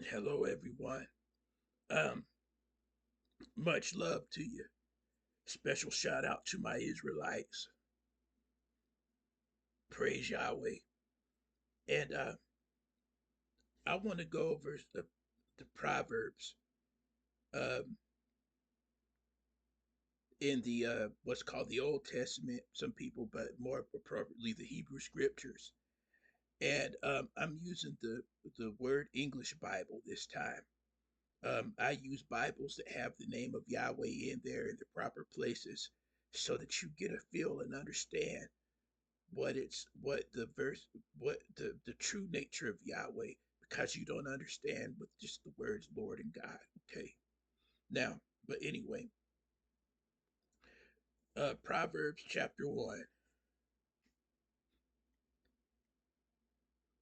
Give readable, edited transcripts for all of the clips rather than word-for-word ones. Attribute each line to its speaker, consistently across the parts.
Speaker 1: Hello, everyone. Um, Much love to you. Special shout out to my Israelites. Praise Yahweh. And I want to go over the Proverbs um, in the what's called the Old Testament. Some people, but more appropriately, the Hebrew Scriptures. And I'm using the Word English Bible this time. I use Bibles that have the name of Yahweh in there in the proper places, so that you get a feel and understand what the verse what the true nature of Yahweh, because you don't understand with just the words Lord and God. Okay. Now, but anyway, Proverbs chapter 1.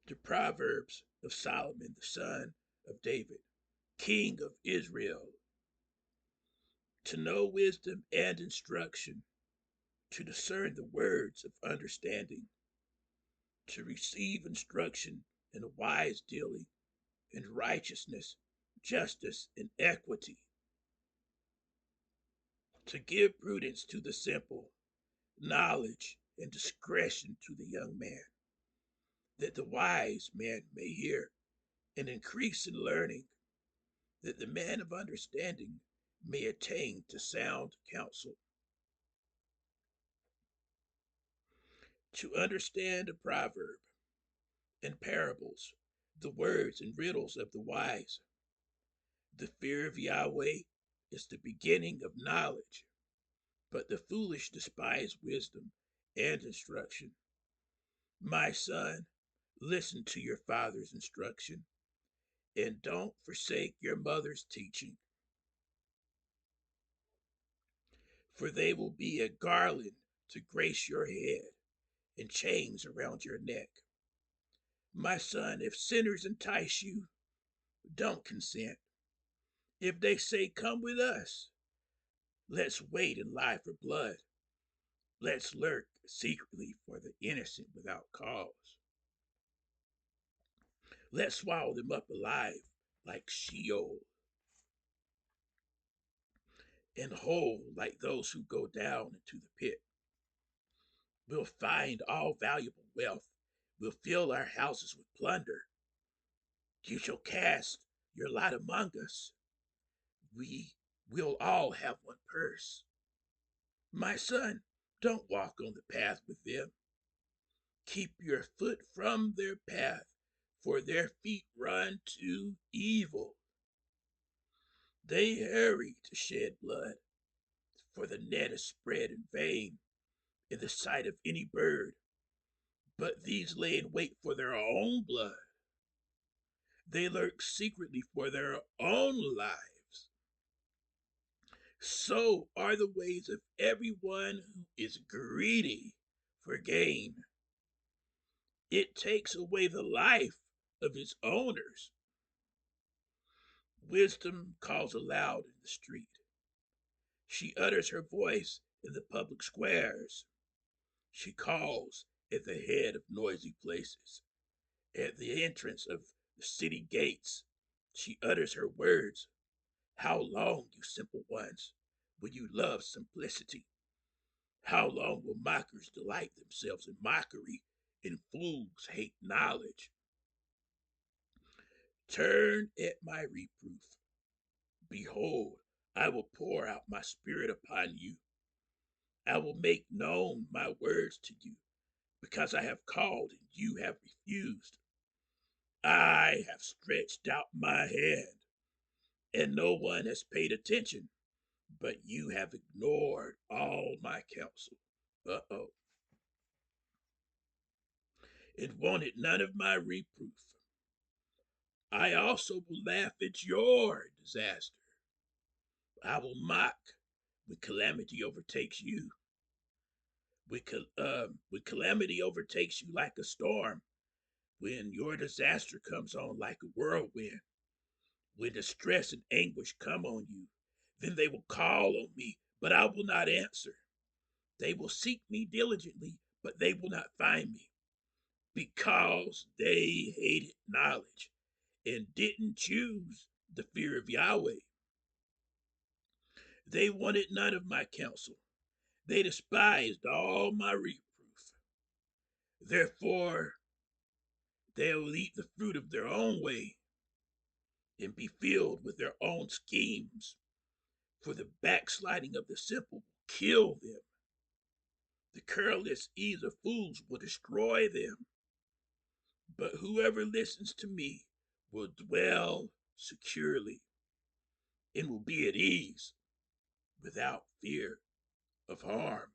Speaker 1: The Proverbs of Solomon, the son of David, king of Israel, to know wisdom and instruction, to discern the words of understanding, to receive instruction in a wise dealing, in righteousness, justice, and equity, to give prudence to the simple, knowledge and discretion to the young man, that the wise man may hear and increase in learning, that the man of understanding may attain to sound counsel. To understand a proverb and parables, the words and riddles of the wise. The fear of Yahweh is the beginning of knowledge, but the foolish despise wisdom and instruction. My son, listen to your father's instruction, and don't forsake your mother's teaching, for they will be a garland to grace your head and chains around your neck. My son, if sinners entice you, don't consent. If they say, come with us, let's wait and lie for blood. Let's lurk secretly for the innocent without cause. Let's swallow them up alive like Sheol, and whole like those who go down into the pit. We'll find all valuable wealth. We'll fill our houses with plunder. You shall cast your lot among us. We will all have one purse. My son, don't walk on the path with them. Keep your foot from their path, for their feet run to evil. They hurry to shed blood, for the net is spread in vain in the sight of any bird. But these lay in wait for their own blood. They lurk secretly for their own lives. So are the ways of everyone who is greedy for gain. It takes away the life of its owners. Wisdom calls aloud in the street. She utters her voice in the public squares. She calls at the head of noisy places, at the entrance of the city gates. She utters her words. How long, you simple ones, will you love simplicity? How long will mockers delight themselves in mockery, and fools hate knowledge? Turn at my reproof. Behold, I will pour out my spirit upon you. I will make known my words to you, because I have called and you have refused. I have stretched out my hand, and no one has paid attention, but you have ignored all my counsel. Uh-oh. And wanted none of my reproof. I also will laugh at your disaster. I will mock when calamity overtakes you. When calamity overtakes you like a storm, when your disaster comes on like a whirlwind, when distress and anguish come on you, then they will call on me, but I will not answer. They will seek me diligently, but they will not find me, because they hated knowledge and didn't choose the fear of Yahweh. They wanted none of my counsel. They despised all my reproof. Therefore, they'll eat the fruit of their own way and be filled with their own schemes. For the backsliding of the simple will kill them. The careless ease of fools will destroy them. But whoever listens to me will dwell securely and will be at ease without fear of harm.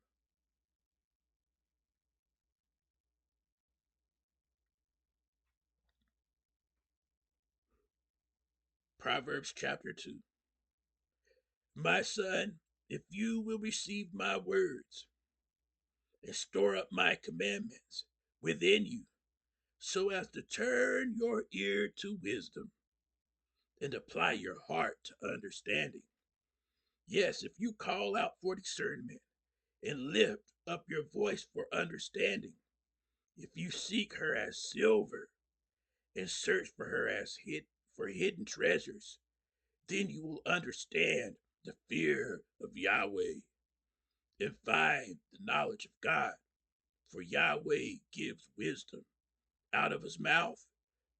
Speaker 1: Proverbs chapter 2. My son, if you will receive my words and store up my commandments within you, so as to turn your ear to wisdom and apply your heart to understanding. Yes, if you call out for discernment and lift up your voice for understanding, if you seek her as silver and search for her as for hidden treasures, then you will understand the fear of Yahweh and find the knowledge of God. For Yahweh gives wisdom. Out of his mouth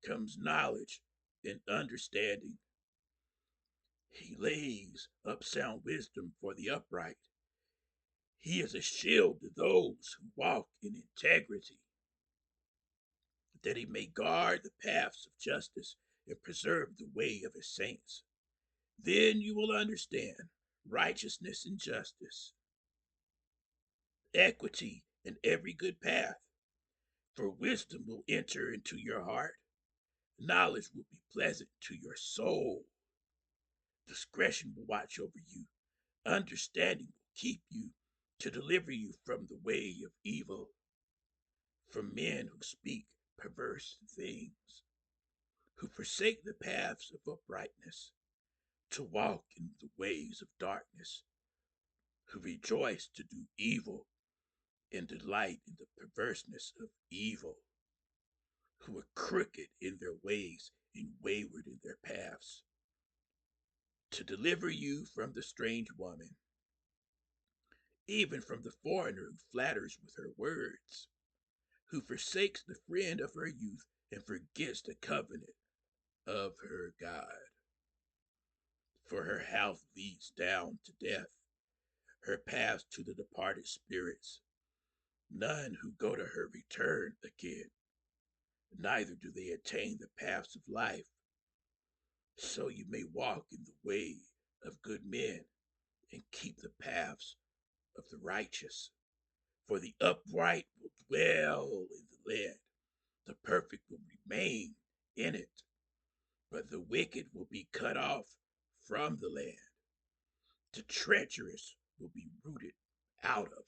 Speaker 1: comes knowledge and understanding. He lays up sound wisdom for the upright. He is a shield to those who walk in integrity, that he may guard the paths of justice and preserve the way of his saints. Then you will understand righteousness and justice, equity, and every good path. For wisdom will enter into your heart, knowledge will be pleasant to your soul, discretion will watch over you, understanding will keep you to deliver you from the way of evil, from men who speak perverse things, who forsake the paths of uprightness, to walk in the ways of darkness, who rejoice to do evil and delight in the perverseness of evil, who are crooked in their ways and wayward in their paths, to deliver you from the strange woman, even from the foreigner who flatters with her words, who forsakes the friend of her youth and forgets the covenant of her God. For her house leads down to death, her paths to the departed spirits. None who go to her return again, neither do they attain the paths of life. So you may walk in the way of good men and keep the paths of the righteous. For the upright will dwell in the land, the perfect will remain in it, but the wicked will be cut off from the land. The treacherous will be rooted out of it.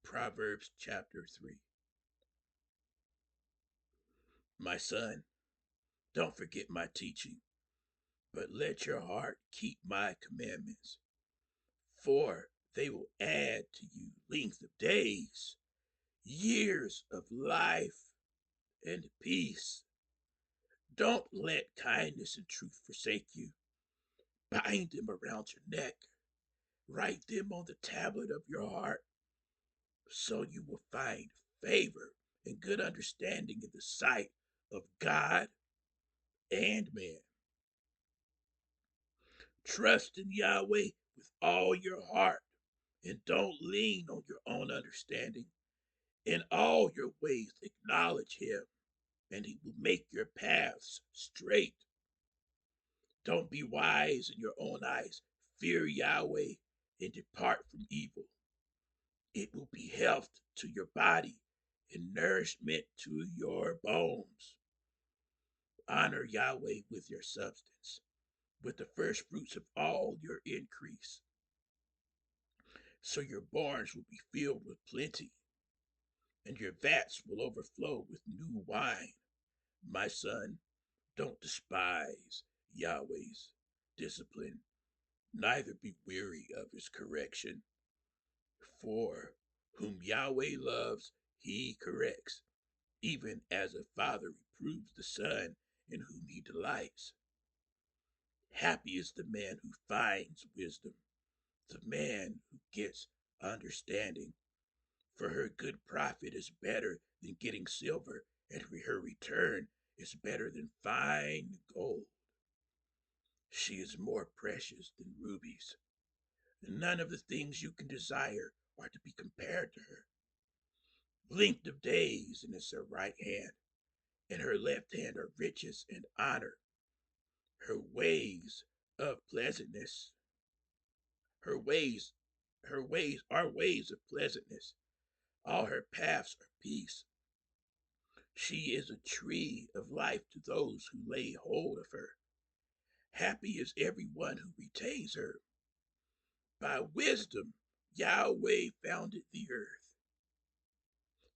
Speaker 1: Proverbs chapter 3. My son, don't forget my teaching, but let your heart keep my commandments, for they will add to you length of days, years of life, and peace. Don't let kindness and truth forsake you. Bind them around your neck. Write them on the tablet of your heart, so you will find favor and good understanding in the sight of God and man. Trust in Yahweh with all your heart and don't lean on your own understanding. In all your ways, acknowledge him, and he will make your paths straight. Don't be wise in your own eyes. Fear Yahweh and depart from evil. It will be health to your body and nourishment to your bones. Honor Yahweh with your substance, with the first fruits of all your increase, so your barns will be filled with plenty, and your vats will overflow with new wine. My son, don't despise Yahweh's discipline, neither be weary of his correction. For Whom Yahweh loves, he corrects, even as a father reproves the son in whom he delights. Happy is the man who finds wisdom, the man who gets understanding. For her good profit is better than getting silver, and her return is better than fine gold. She is more precious than rubies. None of the things you can desire are to be compared to her. Length of days in her right hand, and her left hand are riches and honor. Her ways of pleasantness, her ways, her ways are ways of pleasantness. All her paths are peace. She is a tree of life to those who lay hold of her. Happy is everyone who retains her. By wisdom, Yahweh founded the earth.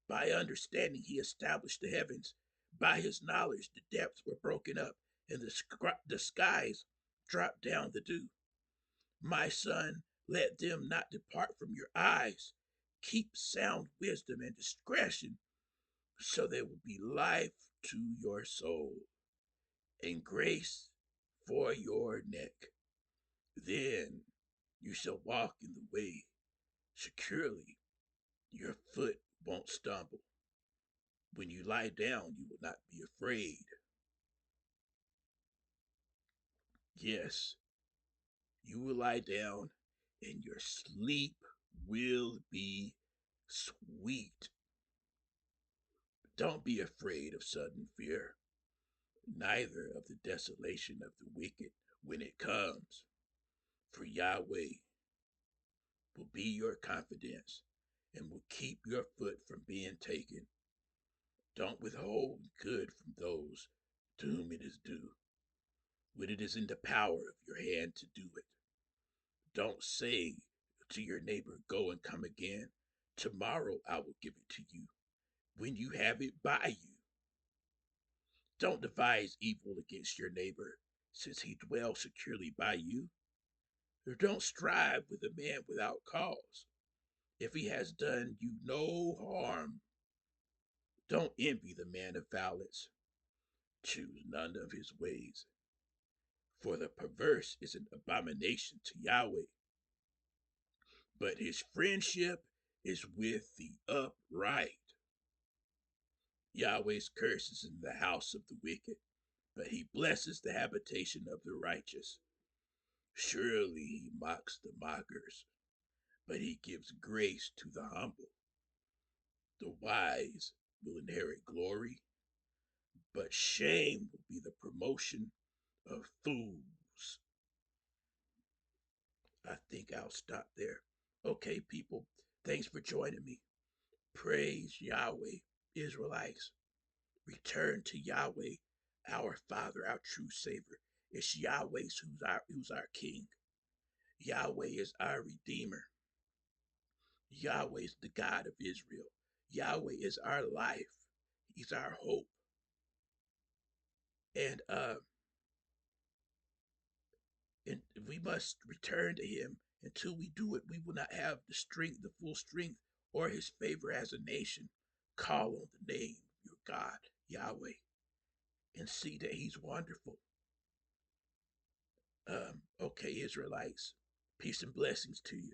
Speaker 1: By understanding, he established the heavens. By his knowledge, the depths were broken up, and the skies dropped down the dew. My son, let them not depart from your eyes. Keep sound wisdom and discretion, so there will be life to your soul and grace for your neck. Then you shall walk in the way securely. Your foot won't stumble. When you lie down, you will not be afraid. Yes, you will lie down, and your sleep will be sweet. Don't be afraid of sudden fear, neither of the desolation of the wicked when it comes. For Yahweh will be your confidence and will keep your foot from being taken. Don't withhold good from those to whom it is due, when it is in the power of your hand to do it. Don't say to your neighbor, go and come again. Tomorrow I will give it to you when you have it by you. Don't devise evil against your neighbor, since he dwells securely by you. Or don't strive with a man without cause, if he has done you no harm. Don't envy the man of violence. Choose none of his ways, for the perverse is an abomination to Yahweh, but his friendship is with the upright. Yahweh's curse is in the house of the wicked, but he blesses the habitation of the righteous. Surely he mocks the mockers, but he gives grace to the humble. The wise will inherit glory, but shame will be the promotion of fools. I think I'll stop there. Okay, people, thanks for joining me. Praise Yahweh, Israelites. Return to Yahweh, our Father, our true Savior. It's Yahweh's who's our King. Yahweh is our Redeemer. Yahweh is the God of Israel. Yahweh is our life. He's our hope. And and we must return to him. Until we do it, we will not have the strength, the full strength, or his favor as a nation. Call on the name of your God, Yahweh, and see that he's wonderful. Okay, Israelites, peace and blessings to you.